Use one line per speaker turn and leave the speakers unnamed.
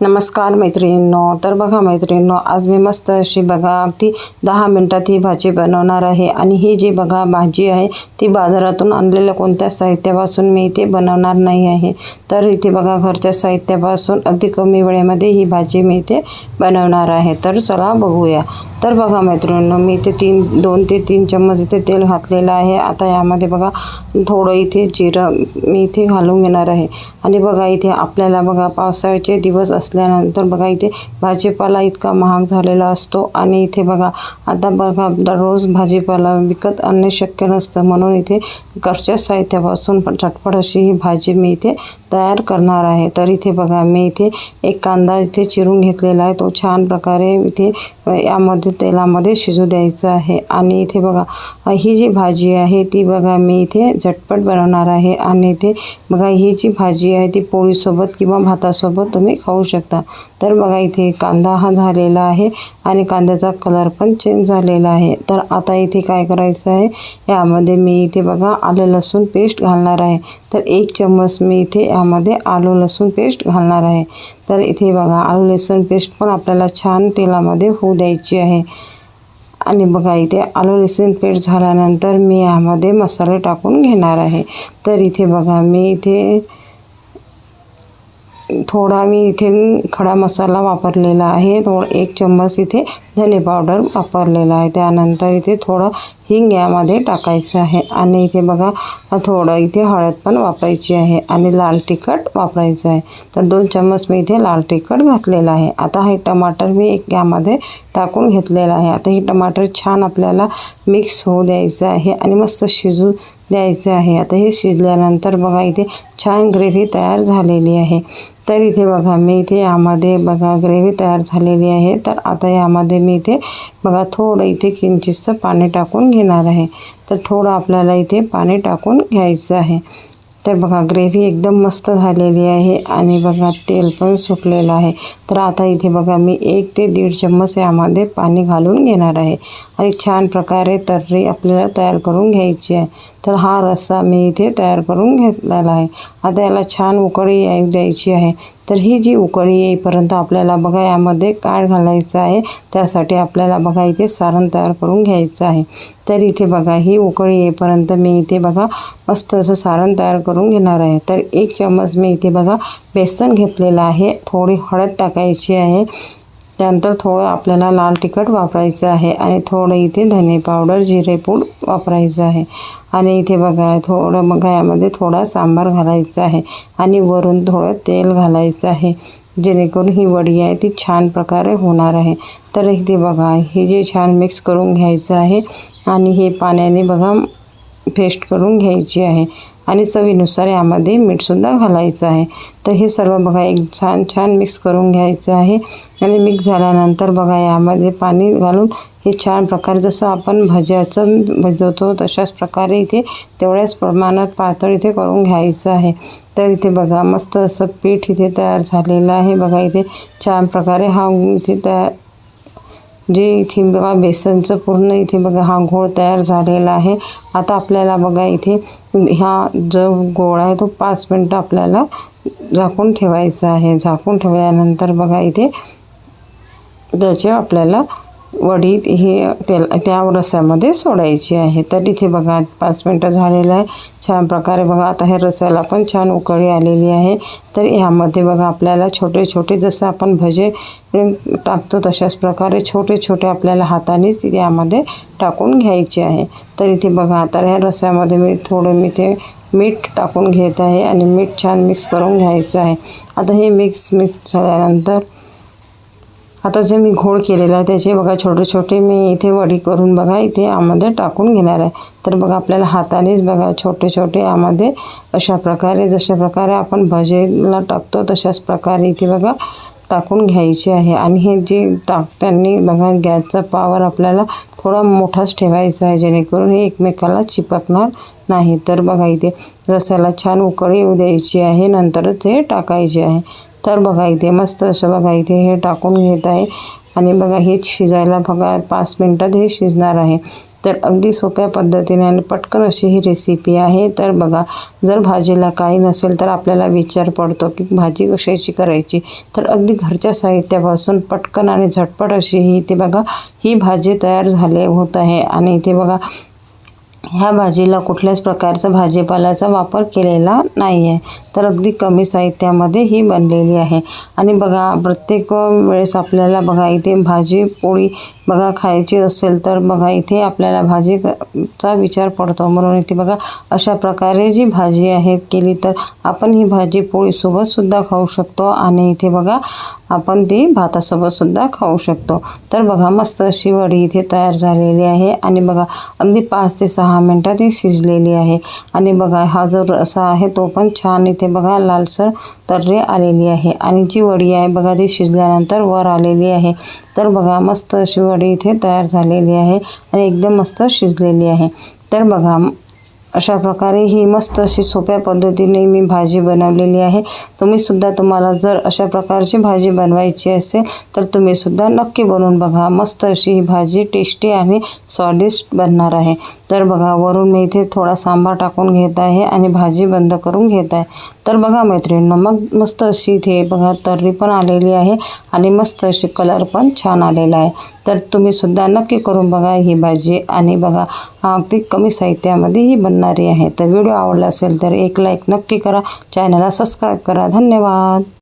नमस्कार मैत्रिणींनो. तर बघा मैत्रिणींनो, आज मी मस्त अशी बघा अगदी 10 मिनटात ही भाजी बनवणार आहे. आणि ही जी बघा भाजी आहे ती बाजारातून आणलेल्या कोणत्या साहित्यापासून मी इथे बनवणार नाही आहे. तर इथे बघा घरच्या साहित्यापासून अगदी कमी वेळेमध्ये ही भाजी मी इथे बनवणार आहे. तर चला बघूया. तर बघा मैत्रिणींनो, मी इथे 2 ते 3 चम्मच इथे तेल घातलेलं आहे. आता यामध्ये बघा थोडं इथे जिरं मी इथे घालून घेणार आहे. आणि बघा इथे आपल्याला बघा पावसाळ्याचे दिवस असल्यानंतर बघा इथे भाजीपाला इतका महाग झालेला असतो. आणि इथे बघा आता बघा दररोज भाजीपाला विकत आणणे शक्य नसतं, म्हणून इथे घरच्या साहित्यापासून झटपट अशी ही भाजी मी इथे तयार करणार आहे. तर इथे बघा मी इथे एक कांदा इथे चिरून घेतलेला आहे. तो छान प्रकारे इथे यामध्ये तेलामध्ये शिजू द्यायचा आहे. आणि इथे बघा ही जी भाजी आहे ती बघा मी इथे झटपट बनवणार आहे. आणि इथे बघा ही जी भाजी आहे ती पोळीसोबत किंवा भातासोबत तुम्ही खाऊ शकता. तर बघा इथे कांदा हा झालेला आहे आणि कांद्याचा कलर पण चेंज झालेला आहे. तर आता इथे काय करायचं आहे, यामध्ये मी इथे बघा आलं लसूण पेस्ट घालणार आहे. तर 1 चम्मच मी इथे यामध्ये आलं लसूण पेस्ट घालणार आहे. तर इथे बघा आलं लसूण पेस्ट पण आपल्याला छान तेलामध्ये होऊ द्यायची आहे. आणि बघा इथे आलं लसूण पेस्ट झाल्यानंतर मी यामध्ये मसाले टाकून घेणार आहे. तर इथे बघा मी इथे थोडा खडा मसाला वापरलेला आहे. 1 चम्मच इथे धने पावडर वापरलेला आहे. त्यानंतर इथे थोडं हिंग यामध्ये टाकायचं आहे. आणि इथे बघा थोडं इथे हळद पण वापरायची आहे. आणि लाल तिखट वापरायचं आहे. तर 2 चम्मच मी इथे लाल तिखट घातलेलं आहे. आता हे टमाटर मी यामध्ये टाकून घेतलेलं आहे. आता हे टमाटर छान आपल्याला मिक्स होऊ द्यायचं आहे आणि मस्त शिजू द्यायचं आहे. आता हे शिजल्यानंतर बघा इथे छान ग्रेव्ही तयार झालेली आहे. तर इथे बघा मी इथे यामध्ये बघा ग्रेव्ही तयार झालेली आहे. तर आता यामध्ये मी इथे बघा थोडं इथे किंचितचं पाणी टाकून घेणार आहे. तर थोडं आपल्याला इथे पाणी टाकून घ्यायचं आहे. तर बघा ग्रेव्ही एकदम मस्त झालेली आहे आणि बघा तेल पण सुटलेलं आहे. तर आता इथे बघा मी 1 ते 1.5 चम्मच यामध्ये पाणी घालून घेणार आहे. आणि छान प्रकारे तर्री आपल्याला तयार करून घ्यायची आहे. तर हा रस्सा मी इथे तयार करून घेतलेला आहे. आता याला छान उकळी येऊ द्यायची आहे. तर ही जी उकळी येईपर्यंत आपल्याला बघा यामध्ये काय घालायचं आहे, त्यासाठी आपल्याला बघा इथे सारण तयार करून घ्यायचं आहे. तर इथे बघा ही उकळी येईपर्यंत मी इथे बघा मस्त असं सारण तयार करून घेणार आहे. तर 1 चम्मच मी इथे बघा बेसन घेतलेलं आहे. थोडी हळद टाकायची आहे. त्यानंतर थोडं आपल्याला लाल तिखट वापरायचं आहे. आणि थोडं इथे धने पावडर जिरेपूड वापरायचं आहे. आणि इथे बघा थोडं बघा यामध्ये थोडा सांबार घालायचा आहे. आणि वरून थोडं तेल घालायचं आहे, जेणेकरून ही वडी आहे ती छान प्रकारे होणार आहे. तर इथे बघा हे जे छान मिक्स करून घ्यायचं आहे. आणि हे पाण्याने बघा पेस्ट करून घ्यायची आहे. आणि चवीनुसार यामध्ये मीठसुद्धा घालायचं आहे. तर हे सर्व बघा एक छान मिक्स करून घ्यायचं आहे. आणि मिक्स झाल्यानंतर बघा यामध्ये पाणी घालून हे छान प्रकारे जसं आपण भजवतो तशाच प्रकारे इथे तेवढ्याच प्रमाणात पातळ इथे करून घ्यायचं आहे. तर इथे बघा मस्त असं पीठ इथे तयार झालेलं आहे. बघा इथे छान प्रकारे हा इथे जे इथे बघा बेसनचं पूर्ण इथे बघा हा घोळ तयार झालेला आहे. आता आपल्याला बघा इथे हा जो गोळा आहे तो 5 मिनटं आपल्याला झाकून ठेवायचा आहे. झाकून ठेवल्यानंतर बघा इथे त्याचे आपल्याला वडी ही त्या रस्स्यामध्ये सोडायची आहे. तर इथे बघा 5 मिनटं झालेलं आहे. छान प्रकारे बघा आता हे रस्स्याला पण छान उकळी आलेली आहे. तर ह्यामध्ये बघा आपल्याला छोटे छोटे जसं आपण भजे टाकतो तशाच प्रकारे छोटे छोटे आपल्याला हातानेच यामध्ये टाकून घ्यायचे आहे. तर इथे बघा आता ह्या रस्स्यामध्ये मी थोडं मीठ टाकून घेत आहे. आणि मीठ छान मिक्स करून घ्यायचं आहे. आता हे मिक्स झाल्यानंतर आता जे मी घोळ केलेला आहे त्याचे बघा छोटे छोटे मी इथे वडी करून बघा इथे यामध्ये टाकून घेणार आहे. तर बघा आपल्याला हातानेच बघा छोटे छोटे यामध्ये अशा प्रकारे जशा प्रकारे आपण भजेला टाकतो तशाच प्रकारे इथे बघा टाकून घ्यायचे आहे. आणि हे जे टाकताना बघा गॅसचा पॉवर आपल्याला थोडा मोठाच ठेवायचा आहे, जेणेकरून हे एकमेकाला चिपकणार नाही. तर बघा इथे रस्स्याला छान उकळी येऊ द्यायची आहे, नंतरच हे टाकायचे आहे. तर बघा इथे मस्त असं बघा इथे हे टाकून घेत आहे. आणि बघा हे शिजायला बघा 5 मिनटात हे शिजणार आहे. तर अगदी सोप्या पद्धतीने आणि पटकन अशी ही रेसिपी आहे। तर बघा, जर भाजीला काही नसेल तर आपल्याला विचार पडतो की भाजी कशाची करायची, तर अगदी घरच्या साहित्यापासून पटकन आणि झटपट अशी ही इथे बघा ही भाजी तयार होत आहे। आणि इथे बघा, ह्या भाजीला कुठल्याच प्रकारचा भाजीपाल्याचा वापर केलेला नाही आहे, तर अगदी कमी साहित्यामध्ये ही बनलेली आहे। आणि बघा, प्रत्येक वेळेस आपल्याला बघा इथे भाजी पोळी बघा खायची असेल तर बघा इथे आपल्याला भाजीचा विचार पडतो, म्हणून इथे बघा अशा प्रकारे जी भाजी आहे केली तर आपण ही भाजी पोळीसोबत सुद्धा खाऊ शकतो आणि इथे बघा आपण ती भातासोबत सुद्धा खाऊ शकतो। तर बघा, मस्त अशी वडी इथे तयार झालेली आहे आणि बघा अगदी 5 ते 6 मिनिटात ही शिजलेली आहे। आणि बघा हा जो रस्सा आहे तो पण छान इथे बघा लालसर तर्री आलेली आहे आणि जी वडी आहे बघा ती शिजल्यानंतर वर आलेली आहे। तर बघा मस्त अशी वडी इथे तयार झालेली आहे आणि एकदम मस्त शिजलेली आहे। तर बघा अशा प्रकारे ही मस्त अशी सोप्या पद्धतीने मी भाजी बनवलेली आहे। तुम्हाला जर अशा प्रकारची भाजी बनवायची असेल तर तुम्ही सुद्धा नक्की बनवून बघा। मस्त अशी ही भाजी टेस्टी आणि स्वादिष्ट बनणार आहे। तर बघा, वरून मी इथे थोडा सांबार टाकून घेत आहे आणि भाजी बंद करून घेत आहे। तर बघा मैत्रिणींनो, मग मस्त अशी इथे बघा तर्री पण आलेली आहे आणि मस्त अशी कलर पण छान आलेला आहे। तर तुम्ही सुद्धा नक्की करून बघा ही भाजी आणि बघा अगदी कमी साहित्यामध्ये ही बनणारी आहे। तर व्हिडिओ आवडला असेल तर एक लाईक नक्की करा, चॅनलला सबस्क्राईब करा। धन्यवाद।